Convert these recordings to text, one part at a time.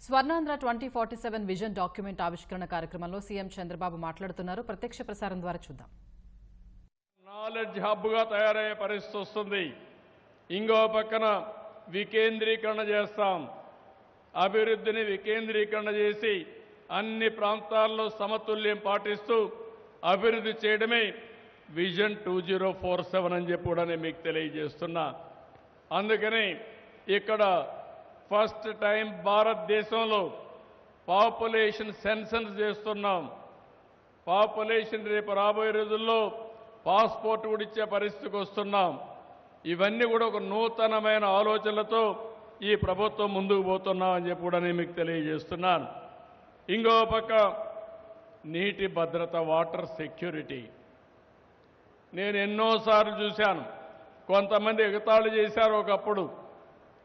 Swarnandhra 2047 vision document ఆవిష్కరణ కార్యక్రమంలో CM Chandrababu మాట్లాడుతున్నారు. ప్రత్యక్ష ప్రసారం ద్వారా చూద్దాం. నాలెడ్జ్ హబ్గా తయారయ్యే పరిస్థితి వస్తుంది. ఇంకో పక్కన వికేంద్రీకరణ చేస్తాం. అభివృద్ధిని వికేంద్రీకరణ చేసి అన్ని ప్రాంతాల్లో సమతుల్యం పాటిస్తూ అభివృద్ధి చేయడమే విజన్ 2047 అని చెప్పి కూడా నేను మీకు తెలియజేస్తున్నా. అందుకని ఇక్కడ ఫస్ట్ టైం భారతదేశంలో పాపులేషన్ సెన్సస్ చేస్తున్నాం. పాపులేషన్ రేపు రాబోయే రోజుల్లో పాస్పోర్ట్ కూడా ఇచ్చే పరిస్థితికి వస్తున్నాం. ఇవన్నీ కూడా ఒక నూతనమైన ఆలోచనలతో ఈ ప్రభుత్వం ముందుకు పోతున్నాం అని చెప్పి కూడా నేను మీకు తెలియజేస్తున్నాను. ఇంకో పక్క నీటి భద్రత, వాటర్ సెక్యూరిటీ. నేను ఎన్నోసార్లు చూశాను, కొంతమంది ఎగతాళి చేశారు ఒకప్పుడు.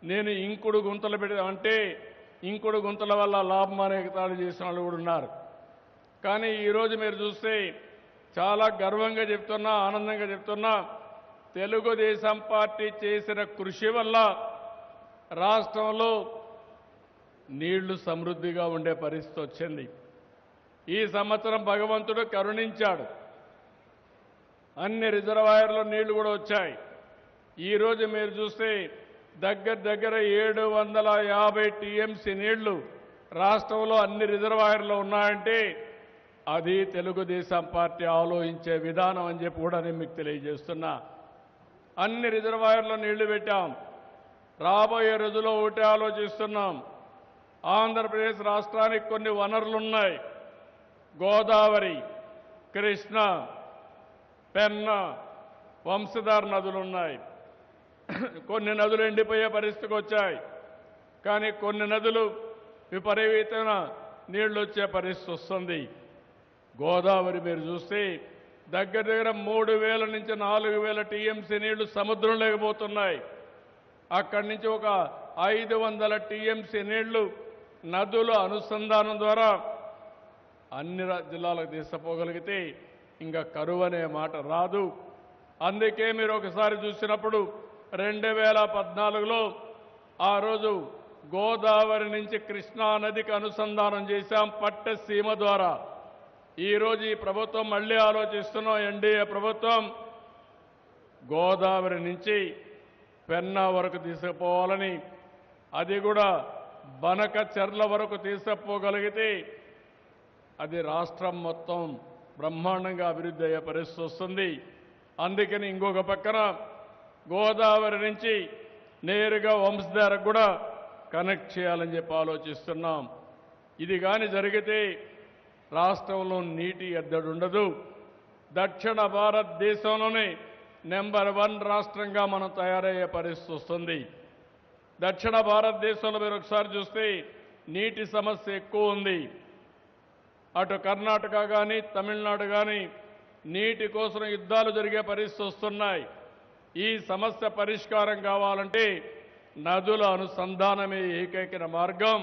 నేను ఇంకుడు గుంతలు అంటే ఇంకుడు గుంతల వల్ల లాభం అనే ఎగతాళి చేసిన వాళ్ళు కూడా ఉన్నారు. కానీ ఈరోజు మీరు చూస్తే చాలా గర్వంగా చెప్తున్నా, ఆనందంగా చెప్తున్నా, తెలుగుదేశం పార్టీ చేసిన కృషి వల్ల రాష్ట్రంలో నీళ్లు సమృద్ధిగా ఉండే పరిస్థితి వచ్చింది. ఈ సంవత్సరం భగవంతుడు కరుణించాడు, అన్ని రిజర్వాయర్లో నీళ్లు కూడా వచ్చాయి. ఈరోజు మీరు చూస్తే దగ్గర 750 టీఎంసీ నీళ్లు రాష్ట్రంలో అన్ని రిజర్వాయర్లో ఉన్నాయంటే అది తెలుగుదేశం పార్టీ ఆలోచించే విధానం అని చెప్పి కూడా నేను మీకు తెలియజేస్తున్నా. అన్ని రిజర్వాయర్లో నీళ్లు పెట్టాం. రాబోయే రోజుల్లో ఒకటి ఆలోచిస్తున్నాం. ఆంధ్రప్రదేశ్ రాష్ట్రానికి కొన్ని వనరులు ఉన్నాయి. గోదావరి, కృష్ణ, పెన్నా, వంశధార నదులు ఉన్నాయి. కొన్ని నదులు ఎండిపోయే పరిస్థితికి వచ్చాయి. కానీ కొన్ని నదులు విపరీతమైన నీళ్లు వచ్చే పరిస్థితి వస్తుంది. గోదావరి మీరు చూస్తే దగ్గర 3000 నుంచి 4000 టీఎంసీ నీళ్లు సముద్రం లేకపోతున్నాయి. అక్కడి నుంచి ఒక 500 టీఎంసీ నీళ్లు నదుల అనుసంధానం ద్వారా అన్ని జిల్లాలకు తీసుకుపోగలిగితే ఇంకా కరువు అనే మాట రాదు. అందుకే మీరు ఒకసారి చూసినప్పుడు 2014లో ఆ రోజు గోదావరి నుంచి కృష్ణా నదికి అనుసంధానం చేశాం పట్టసీమ ద్వారా. ఈరోజు ఈ ప్రభుత్వం మళ్ళీ ఆలోచిస్తున్నాం. ఎన్డీఏ ప్రభుత్వం గోదావరి నుంచి పెన్నా వరకు తీసుకుపోవాలని, అది కూడా బనక చెర్ల వరకు తీసుకుపోగలిగితే అది రాష్ట్రం మొత్తం బ్రహ్మాండంగా అభివృద్ధి అయ్యే పరిస్థితి వస్తుంది. అందుకని ఇంకొక పక్కన గోదావరి నుంచి నేరుగా వంశధారకు కూడా కనెక్ట్ చేయాలని చెప్పి ఆలోచిస్తున్నాం. ఇది కానీ జరిగితే రాష్ట్రంలో నీటి ఎద్దడి ఉండదు. దక్షిణ భారతదేశంలోనే నెంబర్ 1 రాష్ట్రంగా మనం తయారయ్యే పరిస్థితి వస్తుంది. దక్షిణ భారతదేశంలో మీరు ఒకసారి చూస్తే నీటి సమస్య ఎక్కువ ఉంది. అటు కర్ణాటక కానీ తమిళనాడు కానీ నీటి కోసం యుద్ధాలు జరిగే పరిస్థితి వస్తున్నాయి. ఈ సమస్య పరిష్కారం కావాలంటే నదుల అనుసంధానమే ఏకైక మార్గం.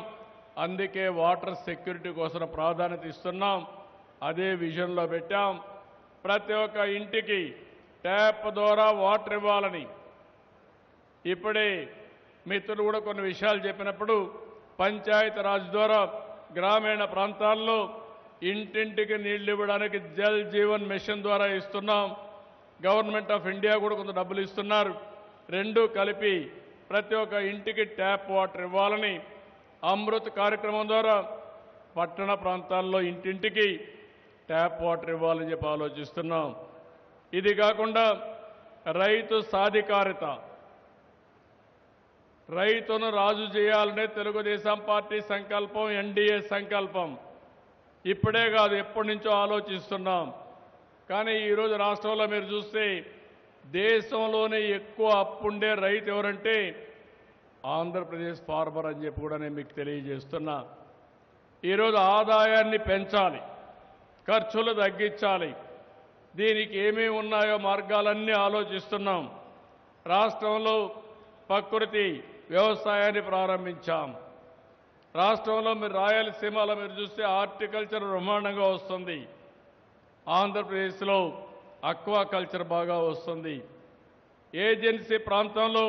అందుకే వాటర్ సెక్యూరిటీ కోసం ప్రాధాన్యత ఇస్తున్నాం. అదే విజన్లో పెట్టాం. ప్రతి ఒక్క ఇంటికి ట్యాప్ ద్వారా వాటర్ ఇవ్వాలని. ఇప్పుడే మిత్రులు కూడా కొన్ని విషయాలు చెప్పినప్పుడు పంచాయతీ రాజ్ ద్వారా గ్రామీణ ప్రాంతాల్లో ఇంటింటికి నీళ్లు ఇవ్వడానికి జల్ జీవన్ మిషన్ ద్వారా ఇస్తున్నాం. గవర్నమెంట్ ఆఫ్ ఇండియా కూడా కొంత డబ్బులు ఇస్తున్నారు. రెండూ కలిపి ప్రతి ఒక్క ఇంటికి ట్యాప్ వాటర్ ఇవ్వాలని అమృత్ కార్యక్రమం ద్వారా పట్టణ ప్రాంతాల్లో ఇంటింటికి ట్యాప్ వాటర్ ఇవ్వాలని చెప్పి ఆలోచిస్తున్నాం. ఇది కాకుండా రైతు సాధికారిత, రైతును రాజు చేయాలనే తెలుగుదేశం పార్టీ సంకల్పం, ఎన్డీఏ సంకల్పం. ఇప్పుడే కాదు, ఎప్పటి నుంచో ఆలోచిస్తున్నాం. కానీ ఈరోజు రాష్ట్రంలో మీరు చూస్తే దేశంలోనే ఎక్కువ అప్పుండే రైతు ఎవరంటే ఆంధ్రప్రదేశ్ ఫార్మర్ అని చెప్పి కూడా నేను మీకు తెలియజేస్తున్నా. ఈరోజు ఆదాయాన్ని పెంచాలి, ఖర్చులు తగ్గించాలి. దీనికి ఏమేమి ఉన్నాయో మార్గాలన్నీ ఆలోచిస్తున్నాం. రాష్ట్రంలో ప్రకృతి వ్యవసాయాన్ని ప్రారంభించాం. రాష్ట్రంలో మీరు రాయలసీమలో మీరు చూస్తే హార్టికల్చర్ బ్రహ్మాండంగా వస్తుంది. ఆంధ్రప్రదేశ్లో అక్వాకల్చర్ బాగా వస్తుంది. ఏజెన్సీ ప్రాంతంలో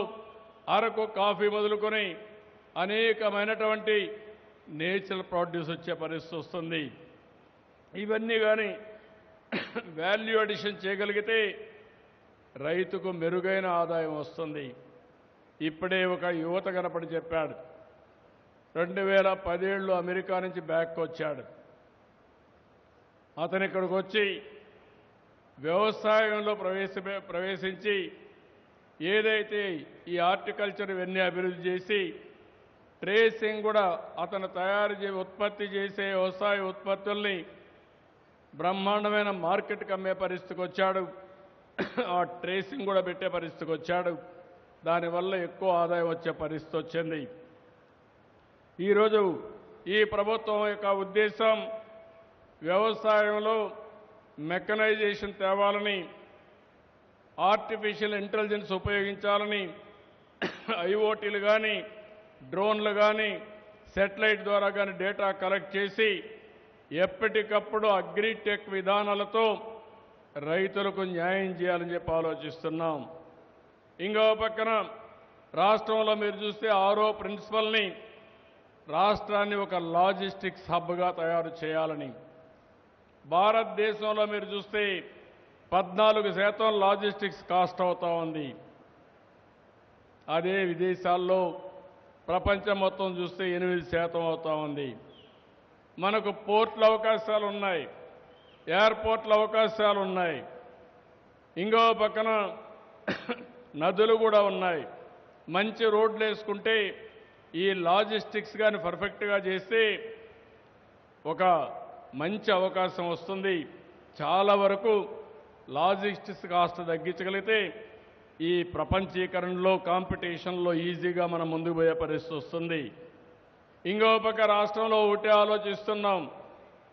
అరకు కాఫీ మొదలుకొని అనేకమైనటువంటి నేచురల్ ప్రొడ్యూస్ వచ్చే పరిస్థితి వస్తుంది. ఇవన్నీ కానీ వాల్యూ అడిషన్ చేయగలిగితే రైతుకు మెరుగైన ఆదాయం వస్తుంది. ఇప్పుడే ఒక యువత కనపడి చెప్పాడు, 2017 అమెరికా నుంచి బ్యాక్ వచ్చాడు. అతను ఇక్కడికి వచ్చి వ్యవసాయంలో ప్రవేశించి ఏదైతే ఈ హార్టికల్చర్ ఇవన్నీ అభివృద్ధి చేసి ట్రేసింగ్ కూడా అతను ఉత్పత్తి చేసే వ్యవసాయ ఉత్పత్తుల్ని బ్రహ్మాండమైన మార్కెట్కి అమ్మే పరిస్థితికి వచ్చాడు. ఆ ట్రేసింగ్ కూడా పెట్టే పరిస్థితికి వచ్చాడు. దానివల్ల ఎక్కువ ఆదాయం వచ్చే పరిస్థితి వచ్చింది. ఈరోజు ఈ ప్రభుత్వం యొక్క ఉద్దేశం వ్యవసాయంలో మెకనైజేషన్ తేవాలని, ఆర్టిఫిషియల్ ఇంటెలిజెన్స్ ఉపయోగించాలని, ఐఓటీలు కానీ డ్రోన్లు కానీ శాటిలైట్ ద్వారా కానీ డేటా కలెక్ట్ చేసి ఎప్పటికప్పుడు అగ్రిటెక్ విధానాలతో రైతులకు న్యాయం చేయాలని చెప్పి ఆలోచిస్తున్నాం. ఇంకో పక్కన రాష్ట్రంలో మీరు చూస్తే 6వ ప్రిన్సిపల్ని రాష్ట్రాన్ని ఒక లాజిస్టిక్స్ హబ్గా తయారు చేయాలని, భారతదేశంలో మీరు చూస్తే 14% లాజిస్టిక్స్ కాస్ట్ అవుతా ఉంది. అదే విదేశాల్లో ప్రపంచం మొత్తం చూస్తే 8% అవుతా ఉంది. మనకు పోర్ట్ల అవకాశాలు ఉన్నాయి, ఎయిర్పోర్ట్ల అవకాశాలు ఉన్నాయి, ఇంకో పక్కన నదులు కూడా ఉన్నాయి. మంచి రోడ్లు వేసుకుంటే ఈ లాజిస్టిక్స్ కానీ పర్ఫెక్ట్గా చేస్తే ఒక మంచి అవకాశం వస్తుంది. చాలా వరకు లాజిస్టిక్స్ కాస్ట్ తగ్గించగలిగితే ఈ ప్రపంచీకరణలో కాంపిటీషన్లో ఈజీగా మనం ముందుకు పోయే పరిస్థితి వస్తుంది. ఇంకో పక్క రాష్ట్రంలో ఒకటే ఆలోచిస్తున్నాం,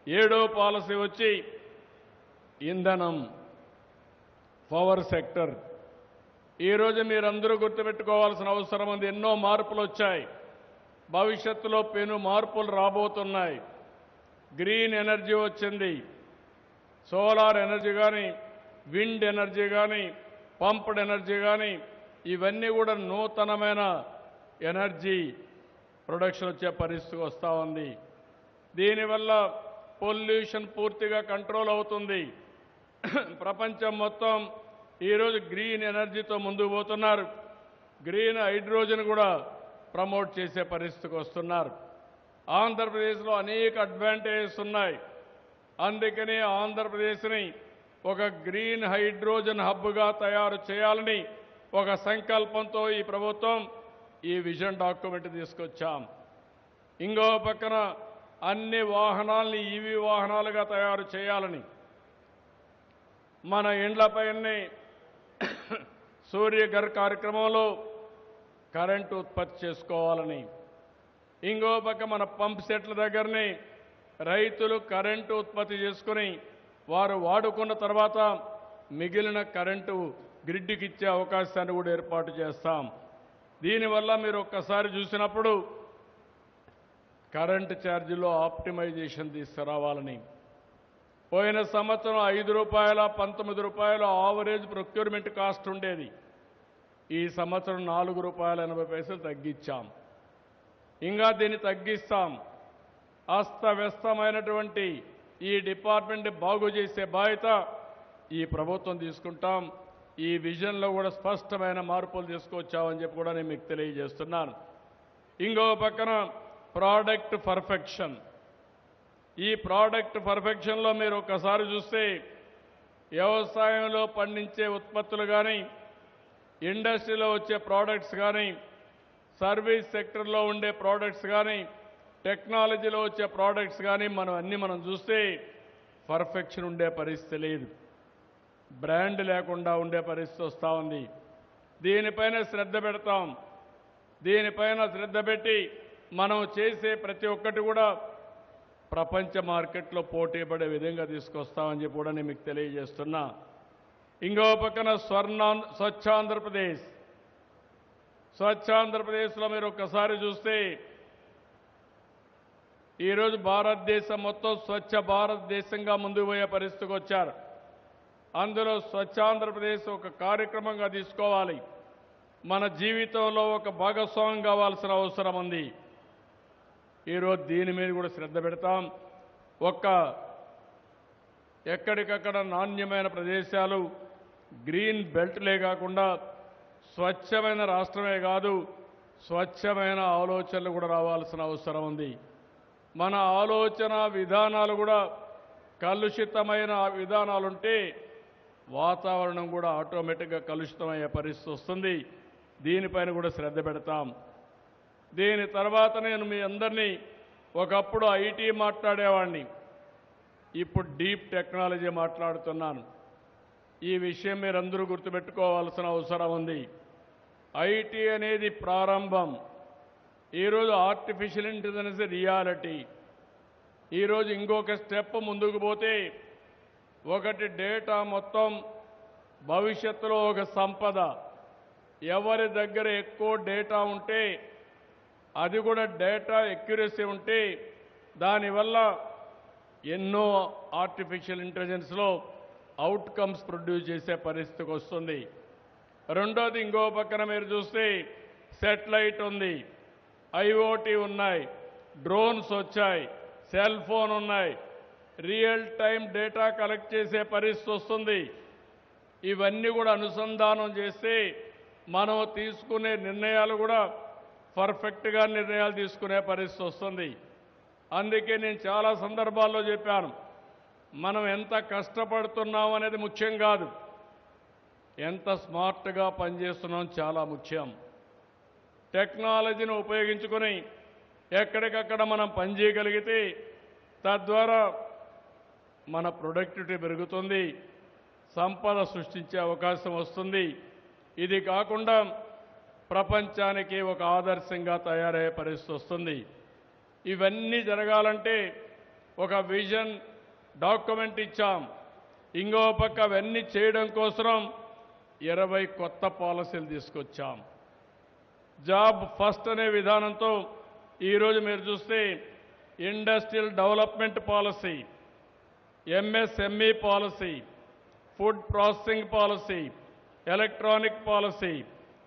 7వ పాలసీ వచ్చి ఇంధనం, పవర్ సెక్టర్. ఈరోజు మీరందరూ గుర్తుపెట్టుకోవాల్సిన అవసరం ఉంది. ఎన్నో మార్పులు వచ్చాయి, భవిష్యత్తులో పెను మార్పులు రాబోతున్నాయి. గ్రీన్ ఎనర్జీ వచ్చింది, సోలార్ ఎనర్జీ కానీ, విండ్ ఎనర్జీ కానీ, పంప్డ్ ఎనర్జీ కానీ, ఇవన్నీ కూడా నూతనమైన ఎనర్జీ ప్రొడక్షన్ వచ్చే పరిస్థితి వస్తూ ఉంది. దీనివల్ల పొల్యూషన్ పూర్తిగా కంట్రోల్ అవుతుంది. ప్రపంచం మొత్తం ఈరోజు గ్రీన్ ఎనర్జీతో ముందుకు పోతున్నారు. గ్రీన్ హైడ్రోజన్ కూడా ప్రమోట్ చేసే పరిస్థితికి వస్తున్నారు. ఆంధ్రప్రదేశ్లో అనేక అడ్వాంటేజెస్ ఉన్నాయి. అందుకని ఆంధ్రప్రదేశ్ని ఒక గ్రీన్ హైడ్రోజన్ హబ్గా తయారు చేయాలని ఒక సంకల్పంతో ఈ ప్రభుత్వం ఈ విజన్ డాక్యుమెంట్ తీసుకొచ్చాం. ఇంకో పక్కన అన్ని వాహనాల్ని ఈవీ వాహనాలుగా తయారు చేయాలని, మన ఇండ్లపైనే సూర్యఘర్ కార్యక్రమంలో కరెంటు ఉత్పత్తి చేసుకోవాలని, ఇంకో పక్క మన పంప్ సెట్ల దగ్గరనే రైతులు కరెంటు ఉత్పత్తి చేసుకుని వారు వాడుకున్న తర్వాత మిగిలిన కరెంటు గ్రిడ్కి ఇచ్చే అవకాశాన్ని కూడా ఏర్పాటు చేస్తాం. దీనివల్ల మీరు ఒక్కసారి చూసినప్పుడు కరెంటు ఛార్జీలో ఆప్టిమైజేషన్ తీసుకురావాలని, పోయిన సంవత్సరం ₹5 ₹19 ఆవరేజ్ ప్రొక్యూర్మెంట్ కాస్ట్ ఉండేది. ఈ సంవత్సరం ₹4.80 తగ్గించాం. ఇంకా దీన్ని తగ్గిస్తాం. అస్తవ్యస్తమైనటువంటి ఈ డిపార్ట్మెంట్ బాగు చేసే బాధ్యత ఈ ప్రభుత్వం తీసుకుంటాం. ఈ విజన్లో కూడా స్పష్టమైన మార్పులు తీసుకొచ్చామని చెప్పి కూడా నేను మీకు తెలియజేస్తున్నాను. ఇంకో పక్కన ప్రోడక్ట్ పర్ఫెక్షన్. ఈ ప్రోడక్ట్ పర్ఫెక్షన్లో మీరు ఒక్కసారి చూస్తే వ్యవసాయంలో పండించే ఉత్పత్తులు కానీ, ఇండస్ట్రీలో వచ్చే ప్రోడక్ట్స్ కానీ, సర్వీస్ సెక్టర్లో ఉండే ప్రోడక్ట్స్ కానీ, టెక్నాలజీలో వచ్చే ప్రోడక్ట్స్ కానీ మనం చూస్తే పర్ఫెక్షన్ ఉండే పరిస్థితి లేదు. బ్రాండ్ లేకుండా ఉండే పరిస్థితి వస్తూ ఉంది. దీనిపైన శ్రద్ధ పెడతాం. దీనిపైన శ్రద్ధ పెట్టి మనం చేసే ప్రతి ఒక్కటి కూడా ప్రపంచ మార్కెట్లో పోటీ పడే విధంగా తీసుకొస్తామని చెప్పి కూడా నేను మీకు తెలియజేస్తున్నా. ఇంకో పక్కన స్వచ్ఛాంధ్రప్రదేశ్లో మీరు ఒక్కసారి చూస్తే ఈరోజు భారతదేశం మొత్తం స్వచ్ఛ భారతదేశంగా ముందుకు పోయే పరిస్థితికి వచ్చారు. అందులో స్వచ్ఛాంధ్రప్రదేశ్ ఒక కార్యక్రమంగా తీసుకోవాలి. మన జీవితంలో ఒక భాగస్వామ్యం కావాల్సిన అవసరం ఉంది. ఈరోజు దీని మీద కూడా శ్రద్ధ పెడతాం. ఎక్కడికక్కడ నాణ్యమైన ప్రదేశాలు, గ్రీన్ బెల్ట్లే కాకుండా స్వచ్ఛమైన రాష్ట్రమే కాదు, స్వచ్ఛమైన ఆలోచనలు కూడా రావాల్సిన అవసరం ఉంది. మన ఆలోచన విధానాలు కూడా కలుషితమైన విధానాలుంటే వాతావరణం కూడా ఆటోమేటిక్గా కలుషితమయ్యే పరిస్థితి వస్తుంది. దీనిపైన కూడా శ్రద్ధ పెడతాం. దీని తర్వాత నేను మీ అందరినీ ఒకప్పుడు ఐటీ మాట్లాడేవాడిని, ఇప్పుడు డీప్ టెక్నాలజీ మాట్లాడుతున్నాను. ఈ విషయం మీరందరూ గుర్తుపెట్టుకోవాల్సిన అవసరం ఉంది. ఐటీ అనేది ప్రారంభం. ఈరోజు ఆర్టిఫిషియల్ ఇంటెలిజెన్స్ రియాలిటీ. ఈరోజు ఇంకొక స్టెప్ ముందుకు పోతే ఒకటి డేటా మొత్తం భవిష్యత్తులో ఒక సంపద. ఎవరి దగ్గర ఎక్కువ డేటా ఉంటే, అది కూడా డేటా ఎక్యురసీ ఉంటే, దానివల్ల ఎన్నో ఆర్టిఫిషియల్ ఇంటెలిజెన్స్లో అవుట్కమ్స్ ప్రొడ్యూస్ చేసే పరిస్థితికి వస్తుంది. రెండోది, ఇంకో పక్కన మీరు చూస్తే సెటిలైట్ ఉంది, ఐఓటీ ఉన్నాయి, డ్రోన్స్ వచ్చాయి, సెల్ ఫోన్ ఉన్నాయి, రియల్ టైం డేటా కలెక్ట్ చేసే పరిస్థితి వస్తుంది. ఇవన్నీ కూడా అనుసంధానం చేస్తే మనం తీసుకునే నిర్ణయాలు కూడా పర్ఫెక్ట్గా నిర్ణయాలు తీసుకునే పరిస్థితి వస్తుంది. అందుకే నేను చాలా సందర్భాల్లో చెప్పాను, మనం ఎంత కష్టపడుతున్నాం అనేది ముఖ్యం కాదు, ఎంత స్మార్ట్గా పనిచేస్తున్నాం చాలా ముఖ్యం. టెక్నాలజీని ఉపయోగించుకొని ఎక్కడికక్కడ మనం పనిచేయగలిగితే తద్వారా మన ప్రొడక్టివిటీ పెరుగుతుంది, సంపద సృష్టించే అవకాశం వస్తుంది. ఇది కాకుండా ప్రపంచానికి ఒక ఆదర్శంగా తయారయ్యే పరిస్థితి వస్తుంది. ఇవన్నీ జరగాలంటే ఒక విజన్ డాక్యుమెంట్ ఇచ్చాం. ఇంకో పక్క అవన్నీ చేయడం కోసం 20 కొత్త పాలసీలు తీసుకొచ్చాం. జాబ్ ఫస్ట్ అనే విధానంతో ఈరోజు మీరు చూస్తే industrial development policy, MSME policy, food processing policy, electronic policy,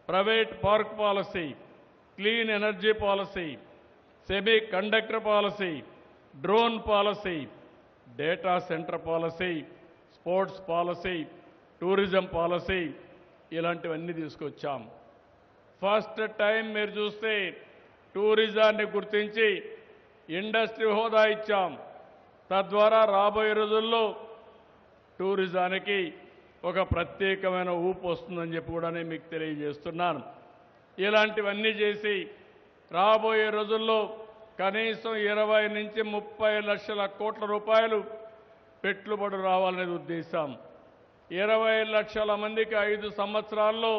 private park policy, clean energy policy, semi conductor policy, drone policy, data centre policy, sports policy, tourism policy, ఇలాంటివన్నీ తీసుకొచ్చాం. ఫస్ట్ టైం మీరు చూస్తే టూరిజాన్ని గుర్తించి ఇండస్ట్రీ హోదా ఇచ్చాం. తద్వారా రాబోయే రోజుల్లో టూరిజానికి ఒక ప్రత్యేకమైన ఊపు వస్తుందని చెప్పి కూడా నేను మీకు తెలియజేస్తున్నాను. ఇలాంటివన్నీ చేసి రాబోయే రోజుల్లో కనీసం 20 నుంచి 30 లక్షల కోట్ల రూపాయలు పెట్టుబడులు రావాలనేది ఉద్దేశం. 20 లక్షల మందికి 5 సంవత్సరాల్లో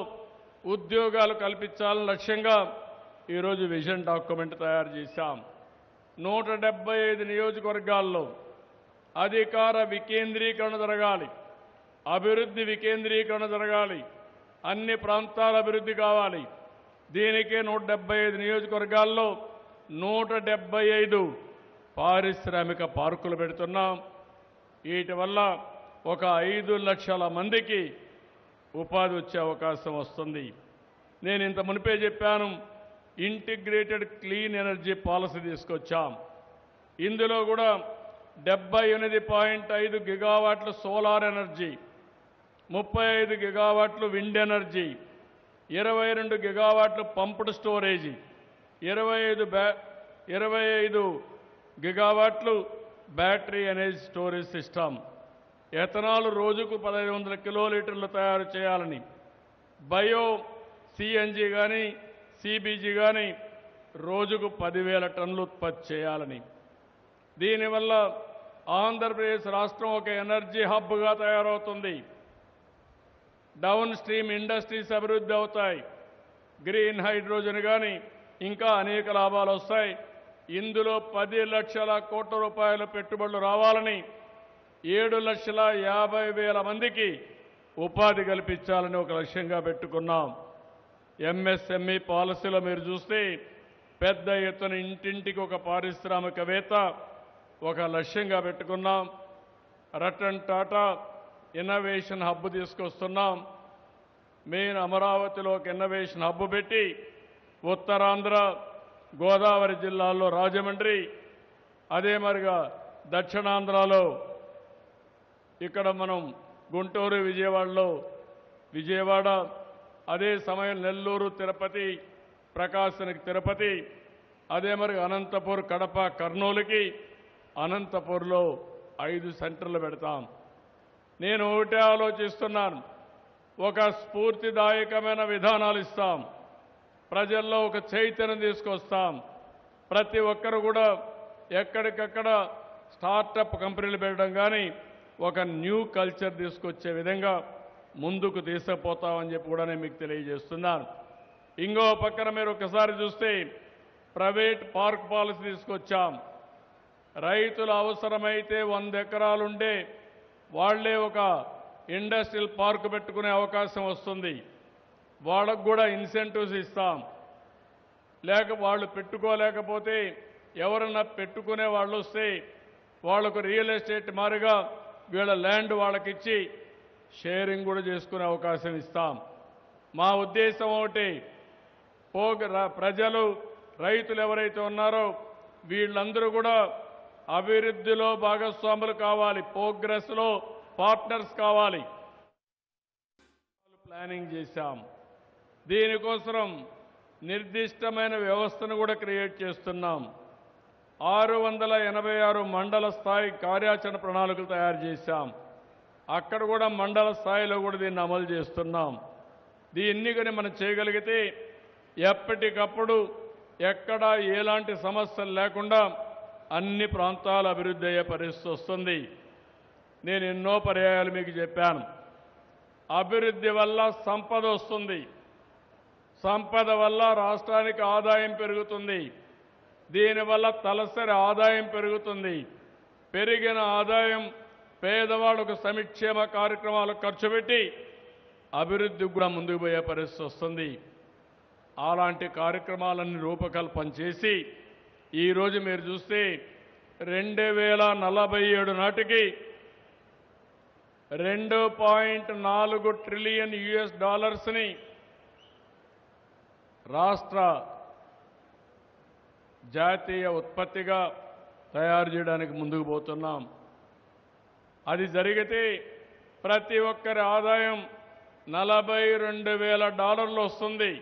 ఉద్యోగాలు కల్పించాలని లక్ష్యంగా ఈరోజు విజన్ డాక్యుమెంట్ తయారు చేశాం. 175 నియోజకవర్గాల్లో అధికార వికేంద్రీకరణ జరగాలి, అభివృద్ధి వికేంద్రీకరణ జరగాలి, అన్ని ప్రాంతాల అభివృద్ధి కావాలి. దీనికే 175 నియోజకవర్గాల్లో 175 పారిశ్రామిక పార్కులు పెడుతున్నాం. వీటి వల్ల ఒక 5 లక్షల మందికి ఉపాధి వచ్చే అవకాశం వస్తుంది. నేను ఇంత మునిపే చెప్పాను, ఇంటిగ్రేటెడ్ క్లీన్ ఎనర్జీ పాలసీ తీసుకొచ్చాం. ఇందులో కూడా 78.5 గిగావాట్ల సోలార్ ఎనర్జీ, 35 గిగావాట్లు విండ్ ఎనర్జీ, 22 గిగావాట్లు పంప్డ్ స్టోరేజీ, 25 గిగావాట్లు battery energy storage system, ethanol రోజుకు 1500 కిలోలీటర్లు తయారు చేయాలని, బయో సిఎన్జి కానీ సిబిజి కానీ రోజుకు 10,000 టన్నులు ఉత్పత్తి చేయాలని. దీనివల్ల ఆంధ్రప్రదేశ్ రాష్ట్రం ఒక ఎనర్జీ హబ్గా తయారవుతుంది. డౌన్ స్ట్రీమ్ ఇండస్ట్రీస్ అభివృద్ధి అవుతాయి, గ్రీన్ హైడ్రోజన్ కానీ ఇంకా అనేక లాభాలు వస్తాయి. ఇందులో 10 లక్షల కోట్ల రూపాయల పెట్టుబడులు రావాలని, 7,50,000 మందికి ఉపాధి కల్పించాలని ఒక లక్ష్యంగా పెట్టుకున్నాం. ఎంఎస్ఎంఈ పాలసీలో మీరు చూస్తే పెద్ద ఎత్తున ఇంటింటికి ఒక పారిశ్రామికవేత్త ఒక లక్ష్యంగా పెట్టుకున్నాం. రతన్ టాటా ఇన్నోవేషన్ హబ్ తీసుకొస్తున్నాం. మెయిన్ అమరావతిలో ఒక ఇన్నోవేషన్ హబ్ పెట్టి ఉత్తరాంధ్ర, గోదావరి జిల్లాలో రాజమండ్రి, అదే మరిగా దక్షిణాంధ్రలో ఇక్కడ మనం గుంటూరు, విజయవాడ, అదే సమయం నెల్లూరు, తిరుపతి, ప్రకాశానికి తిరుపతి, అదే మరి అనంతపూర్, కడప, కర్నూలుకి అనంతపూర్లో 5 సెంటర్లు పెడతాం. నేను ఒకటే ఆలోచిస్తున్నాను, ఒక స్ఫూర్తిదాయకమైన విధానాలు ఇస్తాం, ప్రజల్లో ఒక చైతన్యం తీసుకొస్తాం. ప్రతి ఒక్కరు కూడా ఎక్కడికక్కడ స్టార్టప్ కంపెనీలు పెట్టడం కానీ ఒక న్యూ కల్చర్ తీసుకొచ్చే విధంగా ముందుకు తీసుకుపోతామని చెప్పి కూడా నేను మీకు తెలియజేస్తున్నాను. ఇంకో పక్కన మీరు ఒకసారి చూస్తే ప్రైవేట్ పార్క్ పాలసీ తీసుకొచ్చాం. రైతుల అవసరమైతే 100 ఎకరాలుండే వాళ్లే ఒక ఇండస్ట్రియల్ పార్క్ పెట్టుకునే అవకాశం వస్తుంది. వాళ్ళకు కూడా ఇన్సెంటివ్స్ ఇస్తాం. వాళ్ళు పెట్టుకోలేకపోతే ఎవరన్నా పెట్టుకునే వాళ్ళు వస్తే వాళ్లకు రియల్ ఎస్టేట్ మారిగా వీళ్ళ ల్యాండ్ వాళ్ళకిచ్చి షేరింగ్ కూడా చేసుకునే అవకాశం ఇస్తాం. మా ఉద్దేశం ఒకటి, ప్రజలు, రైతులు ఎవరైతే ఉన్నారో వీళ్ళందరూ కూడా అభివృద్ధిలో భాగస్వాములు కావాలి, ప్రోగ్రెస్లో పార్ట్నర్స్ కావాలి. ప్లానింగ్ చేశాం. దీనికోసం నిర్దిష్టమైన వ్యవస్థను కూడా క్రియేట్ చేస్తున్నాం. 686 మండల స్థాయి కార్యాచరణ ప్రణాళికలు తయారు చేశాం. అక్కడ కూడా మండల స్థాయిలో కూడా దీన్ని అమలు చేస్తున్నాం. దీన్ని కానీ మనం చేయగలిగితే ఎప్పటికప్పుడు ఎక్కడా ఎలాంటి సమస్యలు లేకుండా అన్ని ప్రాంతాలు అభివృద్ధి అయ్యే పరిస్థితి వస్తుంది. నేను ఎన్నో పర్యాయాలు మీకు చెప్పాను. అభివృద్ధి వల్ల సంపద వస్తుంది, సంపద వల్ల రాష్ట్రానికి ఆదాయం పెరుగుతుంది, దీనివల్ల తలసరి ఆదాయం పెరుగుతుంది. పెరిగిన ఆదాయం పేదవాళ్ళకు సంక్షేమ కార్యక్రమాలు ఖర్చు పెట్టి అభివృద్ధికి కూడా ముందుకు పోయే పరిస్థితి వస్తుంది. అలాంటి కార్యక్రమాలన్నీ రూపకల్పన చేసి ఈరోజు మీరు చూస్తే 2047 నాటికి $2.4 ట్రిలియన్ రాష్ట్ర జాతీయ ఉత్పత్తిగా తయారు చేయడానికి ముందుకు పోతున్నాం. అది జరిగితే ప్రతి ఒక్కరి ఆదాయం $42,000 వస్తుంది.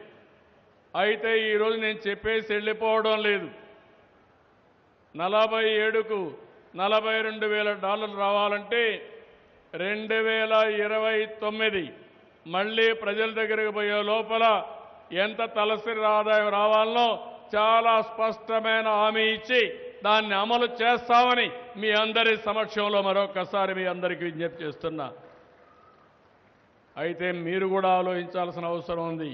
అయితే ఈరోజు నేను చెప్పేసి వెళ్ళిపోవడం లేదు. 47కు $42,000 రావాలంటే 2029 మళ్ళీ ప్రజల దగ్గరికి పోయే లోపల ఎంత తలసరి ఆదాయం రావాలనో చాలా స్పష్టమైన హామీ ఇచ్చి దాన్ని అమలు చేస్తామని మీ అందరి సమక్షంలో మరొకసారి మీ అందరికీ విజ్ఞప్తి చేస్తున్నా. అయితే మీరు కూడా ఆలోచించాల్సిన అవసరం ఉంది.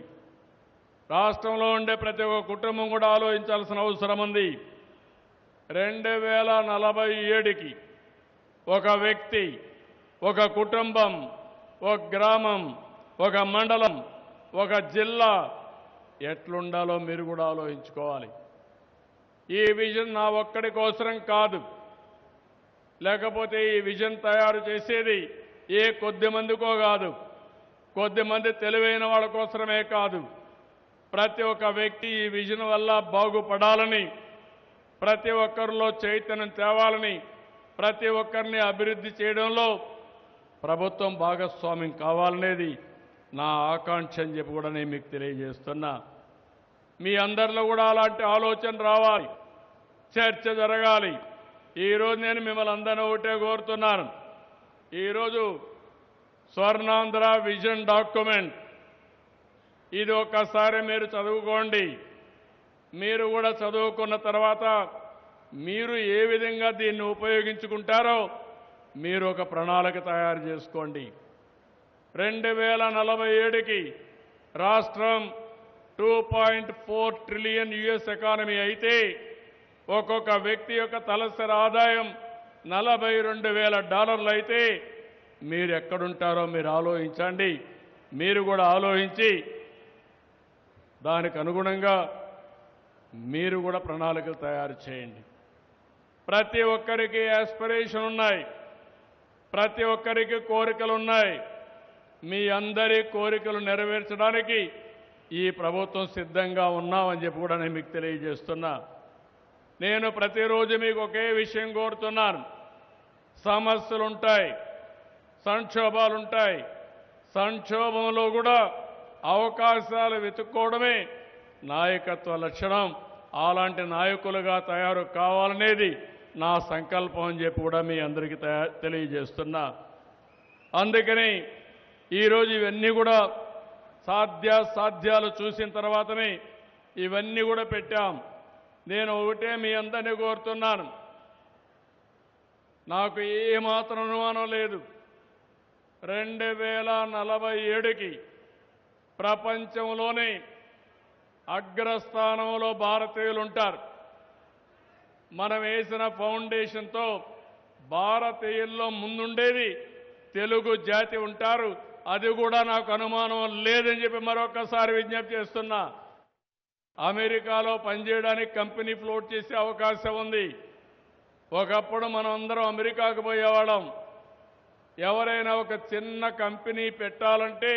రాష్ట్రంలో ఉండే ప్రతి ఒక్క కుటుంబం కూడా ఆలోచించాల్సిన అవసరం ఉంది. 2047కి ఒక వ్యక్తి, ఒక కుటుంబం, ఒక గ్రామం, ఒక మండలం, ఒక జిల్లా ఎట్లుండాలో మీరు కూడా ఆలోచించుకోవాలి. ఈ విజన్ నా ఒక్కడి కోసరం కాదు, లేకపోతే ఈ విజన్ తయారు చేసేది ఏ కొద్ది మందికో కాదు, కొద్దిమంది తెలివైన వాళ్ళ కోసమే కాదు. ప్రతి ఒక్క వ్యక్తి ఈ విజన్ వల్ల బాగుపడాలని, ప్రతి ఒక్కరిలో చైతన్యం తేవాలని, ప్రతి ఒక్కరిని అభివృద్ధి చేయడంలో ప్రభుత్వం భాగస్వామ్యం కావాలనేది నా ఆకాంక్ష అని చెప్పి కూడా నేను మీకు తెలియజేస్తున్నా. మీ అందరిలో కూడా అలాంటి ఆలోచన రావాలి, చర్చ జరగాలి. ఈరోజు నేను మిమ్మల్ని అందరినీ ఒకటే కోరుతున్నాను. ఈరోజు స్వర్ణాంధ్ర విజన్ డాక్యుమెంట్ ఇది ఒక్కసారి మీరు చదువుకోండి. మీరు కూడా చదువుకున్న తర్వాత మీరు ఏ విధంగా దీన్ని ఉపయోగించుకుంటారో మీరు ఒక ప్రణాళిక తయారు చేసుకోండి. 2047కి రాష్ట్రం $2.4 ట్రిలియన్ ఎకానమీ అయితే ఒక్కొక్క వ్యక్తి యొక్క తలసరి ఆదాయం $42,000 అయితే మీరు ఎక్కడుంటారో మీరు ఆలోచించండి. మీరు కూడా ఆలోచించి దానికి అనుగుణంగా మీరు కూడా ప్రణాళికలు తయారు చేయండి. ప్రతి ఒక్కరికి యాస్పిరేషన్ ఉన్నాయి, ప్రతి ఒక్కరికి కోరికలు ఉన్నాయి. మీ అందరి కోరికలు నెరవేర్చడానికి ఈ ప్రభుత్వం సిద్ధంగా ఉన్నామని చెప్పి కూడా నేను మీకు తెలియజేస్తున్నా. నేను ప్రతిరోజు మీకు ఒకే విషయం కోరుతున్నాను. సమస్యలుంటాయి, సంక్షోభాలుంటాయి. సంక్షోభంలో కూడా అవకాశాలు వెతుక్కోవడమే నాయకత్వ లక్షణం. అలాంటి నాయకులుగా తయారు కావాలనేది నా సంకల్పం అని చెప్పి కూడా మీ అందరికీ తెలియజేస్తున్నా. అందుకని ఈరోజు ఇవన్నీ కూడా సాధ్యాలు చూసిన తర్వాతనే ఇవన్నీ కూడా పెట్టాం. నేను ఒకటే మీ అందరినీ కోరుతున్నాను, నాకు ఏమాత్రం అనుమానం లేదు, 2047కి ప్రపంచంలోనే అగ్రస్థానంలో భారతీయులు ఉంటారు. మనం వేసిన ఫౌండేషన్తో భారతీయుల్లో ముందుండేది తెలుగు జాతి ఉంటారు. అది కూడా నాకు అనుమానం లేదని చెప్పి మరొకసారి విజ్ఞప్తి చేస్తున్నా. అమెరికాలో పనిచేయడానికి కంపెనీ ఫ్లోట్ చేసే అవకాశం ఉంది. ఒకప్పుడు మనం అందరం అమెరికాకు పోయేవాళ్ళం. ఎవరైనా ఒక చిన్న కంపెనీ పెట్టాలంటే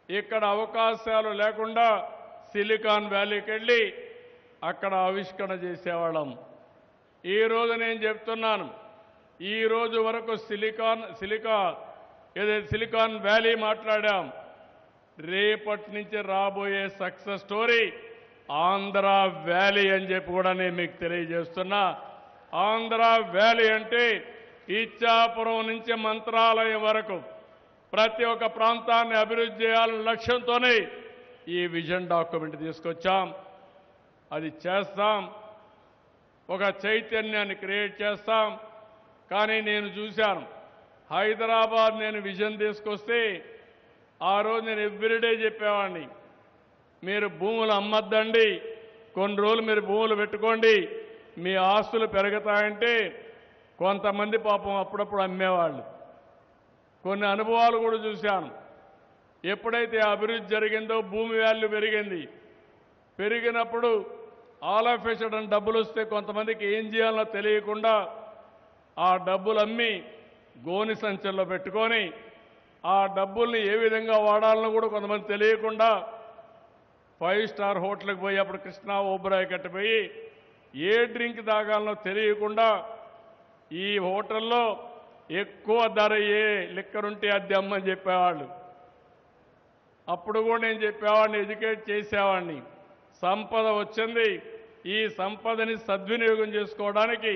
ఇక్కడ అవకాశాలు లేకుండా సిలికాన్ వ్యాలీకి వెళ్ళి అక్కడ ఆవిష్కరణ చేసేవాళ్ళం. ఈరోజు నేను చెప్తున్నాను, ఈ రోజు వరకు సిలికాన్ వ్యాలీ మాట్లాడాం. రేపటి నుంచి రాబోయే సక్సెస్ స్టోరీ ఆంధ్ర వ్యాలీ అని చెప్పి కూడా నేను మీకు తెలియజేస్తున్నా. ఆంధ్ర వ్యాలీ అంటే ఇచ్చాపురం నుంచి మంత్రాలయం వరకు ప్రతి ఒక్క ప్రాంతాన్ని అభివృద్ధి చేయాలనే లక్ష్యంతోనే ఈ విజన్ డాక్యుమెంట్ తీసుకొచ్చాం. అది చేస్తాం, ఒక చైతన్యాన్ని క్రియేట్ చేస్తాం. కానీ నేను చూశాను, హైదరాబాద్ నేను విజన్ తీసుకొస్తే ఆ రోజు నేను ఎవ్రీడే చెప్పేవాడిని, మీరు భూములు అమ్మద్దండి, కొన్ని రోజులు మీరు భూములు పెట్టుకోండి, మీ ఆస్తులు పెరుగుతాయంటే కొంతమంది పాపం అప్పుడప్పుడు అమ్మేవాళ్ళు. కొన్ని అనుభవాలు కూడా చూశాను. ఎప్పుడైతే అభివృద్ధి జరిగిందో భూమి వాల్యూ పెరిగింది. పెరిగినప్పుడు ఆల్ ఆఫ్ ఎ సడన్ డబ్బులు వస్తే కొంతమందికి ఏం చేయాలో తెలియకుండా ఆ డబ్బులు అమ్మి గోని సంచుల్లో పెట్టుకొని ఆ డబ్బుల్ని ఏ విధంగా వాడాలనో కూడా కొంతమంది తెలియకుండా 5 స్టార్ హోటల్కి పోయి అప్పుడు కృష్ణా ఓబరాయ్ కట్టిపోయి ఏ డ్రింక్ తాగాలనో తెలియకుండా ఈ హోటల్లో ఎక్కువ ధర ఏ లిక్కర్ ఉంటే అది అమ్మని చెప్పేవాళ్ళు. అప్పుడు కూడా నేను చెప్పేవాడిని, ఎడ్యుకేట్ చేసేవాడిని. సంపద వచ్చింది, ఈ సంపదని సద్వినియోగం చేసుకోవడానికి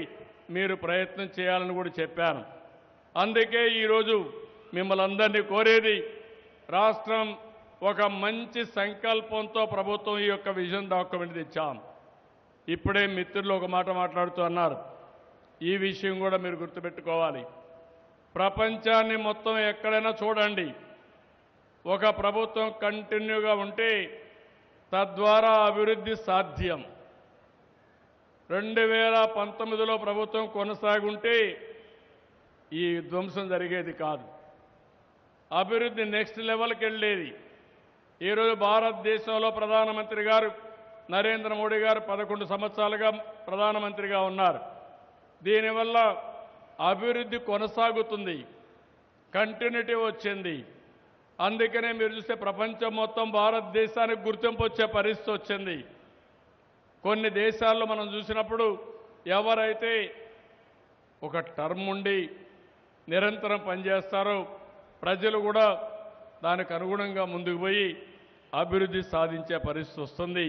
మీరు ప్రయత్నం చేయాలని కూడా చెప్పాను. అందుకే ఈరోజు మిమ్మల్ని అందరినీ కోరేది, రాష్ట్రం ఒక మంచి సంకల్పంతో ప్రభుత్వం ఈ యొక్క విజన్ డాక్యుమెంట్ తెచ్చాం. ఇప్పుడే మిత్రులు ఒక మాట మాట్లాడుతూ అన్నారు, ఈ విషయం కూడా మీరు గుర్తుపెట్టుకోవాలి. ప్రపంచాన్ని మొత్తం ఎక్కడైనా చూడండి, ఒక ప్రభుత్వం కంటిన్యూగా ఉంటే తద్వారా అభివృద్ధి సాధ్యం. 2019లో ప్రభుత్వం కొనసాగుంటే ఈ ధ్వంసం జరిగేది కాదు, అభివృద్ధి నెక్స్ట్ లెవెల్కి వెళ్ళేది. ఈరోజు భారతదేశంలో ప్రధానమంత్రి గారు నరేంద్ర మోడీ గారు 11 సంవత్సరాలుగా ప్రధానమంత్రిగా ఉన్నారు. దీనివల్ల అభివృద్ధి కొనసాగుతుంది, కంటిన్యూటీ వచ్చింది. అందుకనే మీరు చూస్తే ప్రపంచం మొత్తం భారతదేశానికి గుర్తింపు వచ్చే పరిస్థితి వచ్చింది. కొన్ని దేశాల్లో మనం చూసినప్పుడు ఎవరైతే ఒక టర్మ్ ఉండి నిరంతరం పనిచేస్తారో ప్రజలు కూడా దానికి అనుగుణంగా ముందుకు పోయి అభివృద్ధి సాధించే పరిస్థితి వస్తుంది.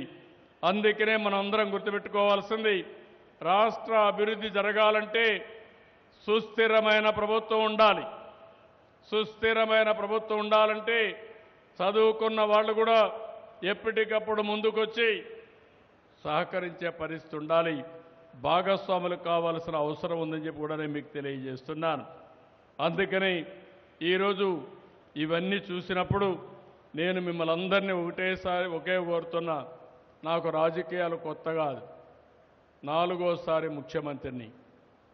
అందుకనే మనం అందరం గుర్తుపెట్టుకోవాల్సింది, రాష్ట్ర అభివృద్ధి జరగాలంటే సుస్థిరమైన ప్రభుత్వం ఉండాలి. సుస్థిరమైన ప్రభుత్వం ఉండాలంటే చదువుకున్న వాళ్ళు కూడా ఎప్పటికప్పుడు ముందుకొచ్చి సహకరించే పరిస్థితి ఉండాలి. భాగస్వాములు కావాల్సిన అవసరం ఉందని చెప్పి కూడా నేను మీకు తెలియజేస్తున్నాను. అందుకని ఈరోజు ఇవన్నీ చూసినప్పుడు నేను మిమ్మల్ని అందరినీ ఒకే కోరుతున్నా, నాకు రాజకీయాలు కొత్త కాదు. 4వసారి ముఖ్యమంత్రిని,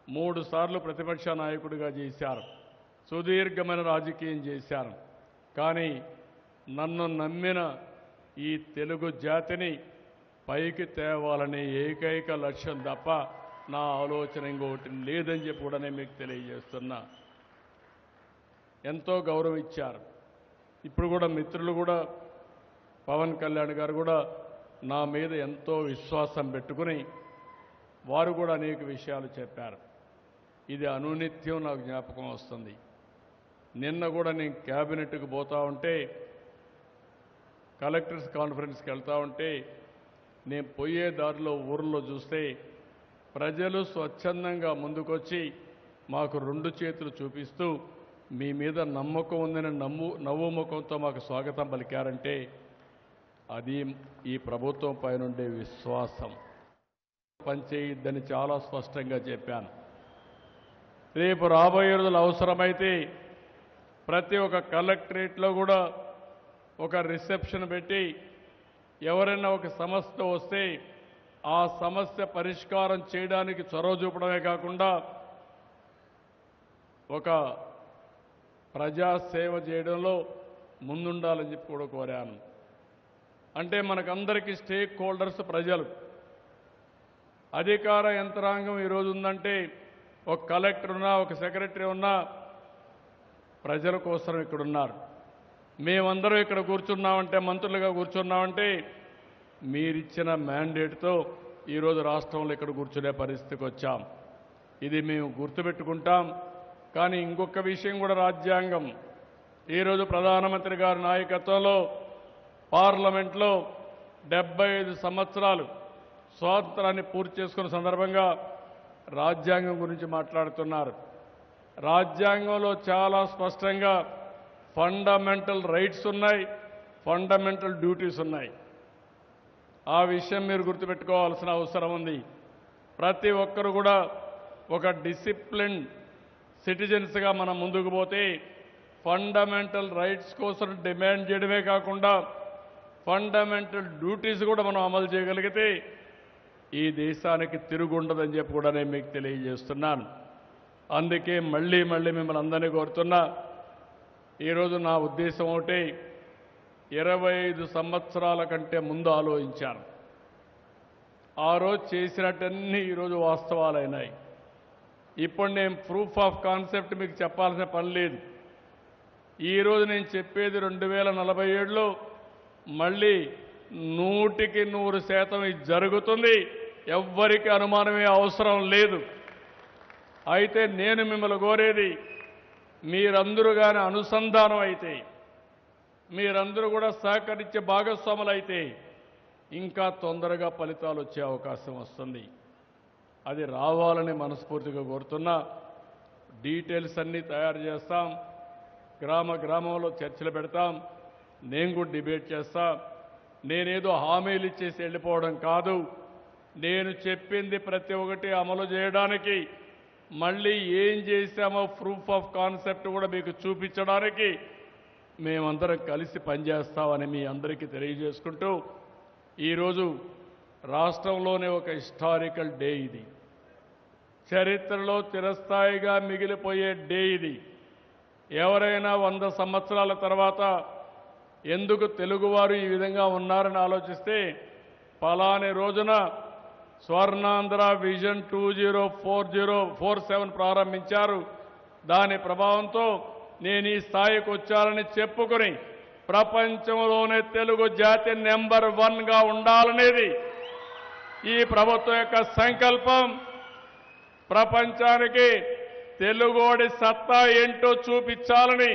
3 సార్లు ప్రతిపక్ష నాయకుడిగా చేశారు, సుదీర్ఘమైన రాజకీయం చేశారు. కానీ నన్ను నమ్మిన ఈ తెలుగు జాతిని పైకి తేవాలనే ఏకైక లక్ష్యం తప్ప నా ఆలోచన ఇంకొకటి లేదని చెప్పి కూడా నేను మీకు తెలియజేస్తున్నా. ఎంతో గౌరవం ఇచ్చారు. ఇప్పుడు కూడా మిత్రులు కూడా పవన్ కళ్యాణ్ గారు కూడా నా మీద ఎంతో విశ్వాసం పెట్టుకుని వారు కూడా అనేక విషయాలు చెప్పారు. ఇది అనునిత్యం నాకు జ్ఞాపకం వస్తుంది. నిన్న కూడా నేను క్యాబినెట్కి పోతా ఉంటే, కలెక్టర్స్ కాన్ఫరెన్స్కి వెళ్తా ఉంటే, నేను పోయే దారిలో ఊర్లో చూస్తే ప్రజలు స్వచ్ఛందంగా ముందుకొచ్చి మాకు 2 చేతులు చూపిస్తూ మీ మీద నమ్మకం ఉందని నవ్వు ముఖంతో మాకు స్వాగతం పలికారంటే అది ఈ ప్రభుత్వం పైనుండే విశ్వాసం. పనిచేయొద్దని చాలా స్పష్టంగా చెప్పాను. రేపు రాబోయే రోజులు అవసరమైతే ప్రతి ఒక్క కలెక్టరేట్లో కూడా ఒక రిసెప్షన్ పెట్టి ఎవరైనా ఒక సమస్య వస్తే ఆ సమస్య పరిష్కారం చేయడానికి చొరవ చూపడమే కాకుండా ఒక ప్రజాసేవ చేయడంలో ముందుండాలని చెప్పి కూడా కోరాను. అంటే మనకందరికీ స్టేక్ హోల్డర్స్ ప్రజలు. అధికార యంత్రాంగం ఈరోజు ఉందంటే ఒక కలెక్టర్ ఉన్నా, ఒక సెక్రటరీ ఉన్నా ప్రజల కోసం ఇక్కడ ఉన్నారు. మేమందరం ఇక్కడ కూర్చున్నామంటే, మంత్రులుగా కూర్చున్నామంటే మీరిచ్చిన మ్యాండేట్తో ఈరోజు రాష్ట్రంలో ఇక్కడ కూర్చునే పరిస్థితికి వచ్చాం. ఇది మేము గుర్తుపెట్టుకుంటాం. కానీ ఇంకొక విషయం కూడా, రాజ్యాంగం ఈరోజు ప్రధానమంత్రి గారి నాయకత్వంలో పార్లమెంట్లో 75 సంవత్సరాలు స్వాతంత్రాన్ని పూర్తి చేసుకున్న సందర్భంగా రాజ్యాంగం గురించి మాట్లాడుతున్నారు. రాజ్యాంగంలో చాలా స్పష్టంగా ఫండమెంటల్ రైట్స్ ఉన్నాయి, ఫండమెంటల్ డ్యూటీస్ ఉన్నాయి. ఆ విషయం మీరు గుర్తుపెట్టుకోవాల్సిన అవసరం ఉంది. ప్రతి ఒక్కరు కూడా ఒక డిసిప్లిన్ సిటిజన్స్గా మనం ముందుకు పోతే ఫండమెంటల్ రైట్స్ కోసం డిమాండ్ చేయడమే కాకుండా ఫండమెంటల్ డ్యూటీస్ కూడా మనం అమలు చేయగలిగితే ఈ దేశానికి తిరుగుండదని చెప్పి కూడా నేను మీకు తెలియజేస్తున్నాను. అందుకే మళ్ళీ మిమ్మల్ని అందరినీ కోరుతున్నా, ఈరోజు నా ఉద్దేశం ఒకటి, 25 సంవత్సరాల కంటే ముందు ఆలోచించాను. ఆ రోజు చేసినట్టన్నీ ఈరోజు వాస్తవాలైనాయి. ఇప్పుడు నేను ప్రూఫ్ ఆఫ్ కాన్సెప్ట్ మీకు చెప్పాల్సిన పని లేదు. ఈరోజు నేను చెప్పేది 2047లో మళ్ళీ 100% ఇది జరుగుతుంది. ఎవ్వరికి అనుమానమే అవసరం లేదు. అయితే నేను మిమ్మల్ని కోరేది, మీరందరూ కానీ అనుసంధానం అయితే, మీరందరూ కూడా సహకరించే భాగస్వాములు అయితే ఇంకా తొందరగా ఫలితాలు వచ్చే అవకాశం వస్తుంది. అది రావాలని మనస్ఫూర్తిగా కోరుతున్నా. డీటెయిల్స్ అన్నీ తయారు చేస్తాం. గ్రామంలో చర్చలు పెడతాం. నేను కూడా డిబేట్ చేస్తా. నేనేదో హామీలు ఇచ్చేసి వెళ్ళిపోవడం కాదు. నేను చెప్పింది ప్రతి ఒక్కటి అమలు చేయడానికి, మళ్ళీ ఏం చేశామో ప్రూఫ్ ఆఫ్ కాన్సెప్ట్ కూడా మీకు చూపించడానికి మేమందరం కలిసి పనిచేస్తామని మీ అందరికీ తెలియజేసుకుంటూ, ఈరోజు రాష్ట్రంలోనే ఒక హిస్టారికల్ డే. ఇది చరిత్రలో చిరస్థాయిగా మిగిలిపోయే డే. ఇది ఎవరైనా 100 సంవత్సరాల తర్వాత ఎందుకు తెలుగువారు ఈ విధంగా ఉన్నారని ఆలోచిస్తే, పలాని రోజున స్వర్ణాంధ్ర విజన్ 2047 ప్రారంభించారు. దాని ప్రభావంతో నేను ఈ స్థాయికి వచ్చానని చెప్పుకొని ప్రపంచంలోనే తెలుగు జాతి నెంబర్ 1గా ఉండాలనేది ఈ ప్రభుత్వం యొక్క సంకల్పం. ప్రపంచానికి తెలుగోడి సత్తా ఏంటో చూపించాలని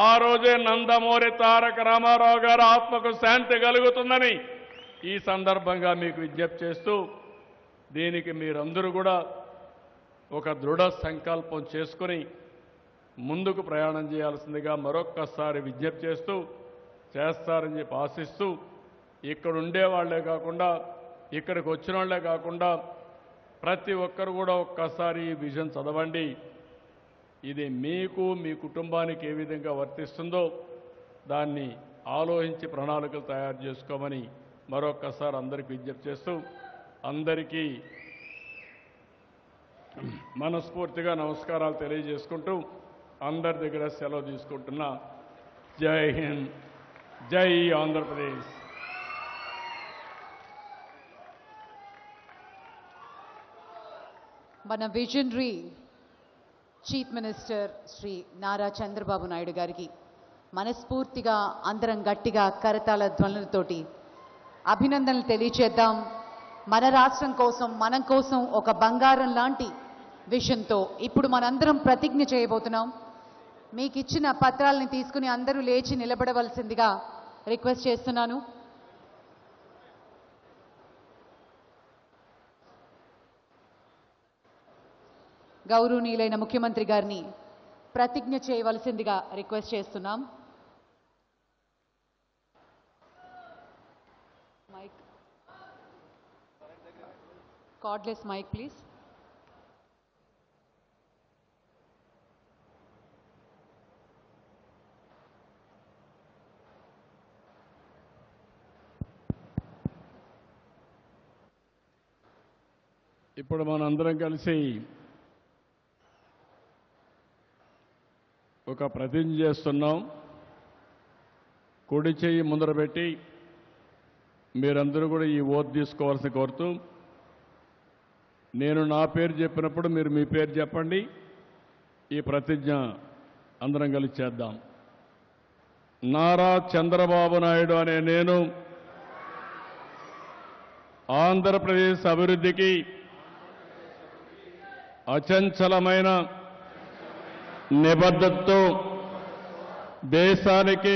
ఆ రోజే నందమూరి తారక రామారావు గారి ఆత్మకు శాంతి కలుగుతుందని ఈ సందర్భంగా మీకు విజ్ఞప్తి చేస్తూ, దీనికి మీరందరూ కూడా ఒక దృఢ సంకల్పం చేసుకుని ముందుకు ప్రయాణం చేయాల్సిందిగా మరొక్కసారి విజ్ఞప్తి చేస్తూ, చేస్తారని చెప్పి ఆశిస్తూ, ఇక్కడ ఉండేవాళ్లే కాకుండా, ఇక్కడికి వచ్చిన వాళ్లే కాకుండా ప్రతి ఒక్కరు కూడా ఒక్కసారి ఈ విజన్ చదవండి. ఇది మీకు, మీ కుటుంబానికి ఏ విధంగా వర్తిస్తుందో దాన్ని ఆలోచించి ప్రణాళికలు తయారు చేసుకోమని మరొక్కసారి అందరికీ విజ్ఞప్తి చేస్తూ, అందరికీ మనస్ఫూర్తిగా నమస్కారాలు తెలియజేసుకుంటూ అందరి దగ్గర సెలవు తీసుకుంటున్నా. జై హింద్, జై ఆంధ్రప్రదేశ్. మన visionary chief minister Shri Nara Chandrababu Naidu గారికి మనస్ఫూర్తిగా అందరం గట్టిగా కరతాళ ధ్వనులతోటి అభినందనలు తెలియచేద్దాం. మన రాష్ట్రం కోసం, మనం కోసం ఒక బంగారం లాంటి విషన్తో ఇప్పుడు మనందరం ప్రతిజ్ఞ చేయబోతున్నాం. మీకు ఇచ్చిన పత్రాలని తీసుకుని అందరూ లేచి నిలబడవలసిందిగా రిక్వెస్ట్ చేస్తున్నాను. గౌరవనీయులైన ముఖ్యమంత్రి గారిని ప్రతిజ్ఞ చేయవలసిందిగా రిక్వెస్ట్ చేస్తున్నాం. Mic, cordless mic please. ఇప్పుడు మనందరం కలిసి ఒక ప్రతిజ్ఞ చేస్తున్నాం. కుడి చెయ్యి ముందర పెట్టి మీరందరూ కూడా ఈ ఓత్ తీసుకోవాల్సి కోరుతూ, నేను నా పేరు చెప్పినప్పుడు మీరు మీ పేరు చెప్పండి. ఈ ప్రతిజ్ఞ అందరం కలిసి చేద్దాం. నారా చంద్రబాబు నాయుడు అనే నేను ఆంధ్రప్రదేశ్ అభివృద్ధికి అచంచలమైన నిబద్ధతతో దేశానికి